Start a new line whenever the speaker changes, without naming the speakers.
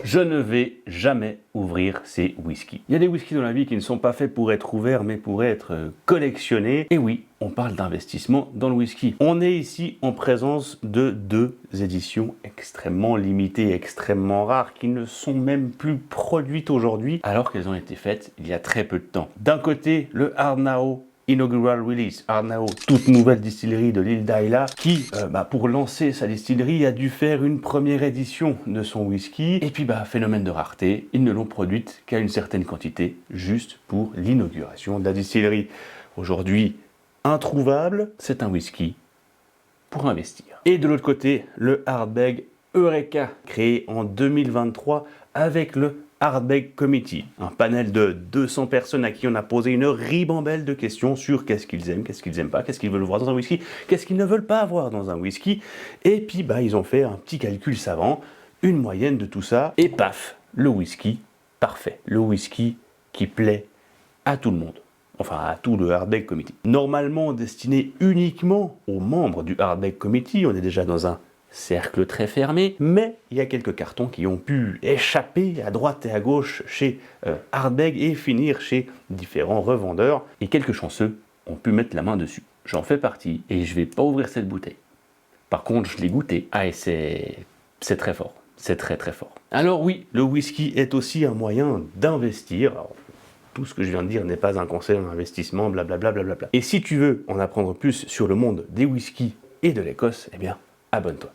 Je ne vais jamais ouvrir ces whiskies. Il y a des whiskies dans la vie qui ne sont pas faits pour être ouverts, mais pour être collectionnés. Et oui, on parle d'investissement dans le whisky. On est ici en présence de deux éditions extrêmement limitées, extrêmement rares, qui ne sont même plus produites aujourd'hui, alors qu'elles ont été faites il y a très peu de temps. D'un côté, le Arnao Inaugural Release, Arnao, toute nouvelle distillerie de l'île d'Ayla, qui, pour lancer sa distillerie, a dû faire une première édition de son whisky. Et puis, phénomène de rareté, ils ne l'ont produite qu'à une certaine quantité, juste pour l'inauguration de la distillerie. Aujourd'hui, introuvable, c'est un whisky pour investir. Et de l'autre côté, le Ardbeg Eureka, créé en 2023 avec le Ardbeg Committee, un panel de 200 personnes à qui on a posé une ribambelle de questions sur qu'est-ce qu'ils aiment, qu'est-ce qu'ils n'aiment pas, qu'est-ce qu'ils veulent voir dans un whisky, qu'est-ce qu'ils ne veulent pas avoir dans un whisky. Et puis ils ont fait un petit calcul savant, une moyenne de tout ça, et paf, le whisky parfait, le whisky qui plaît à tout le monde. Enfin, à tout le Ardbeg Committee. Normalement destiné uniquement aux membres du Ardbeg Committee, on est déjà dans un cercle très fermé, mais il y a quelques cartons qui ont pu échapper à droite et à gauche chez Ardbeg et finir chez différents revendeurs, et quelques chanceux ont pu mettre la main dessus. J'en fais partie, et je vais pas ouvrir cette bouteille. Par contre, je l'ai goûté. Ah, et c'est très fort. C'est très très fort. Alors oui, le whisky est aussi un moyen d'investir. Tout ce que je viens de dire n'est pas un conseil en investissement, blablabla. Et si tu veux en apprendre plus sur le monde des whiskies et de l'Écosse, eh bien, abonne-toi.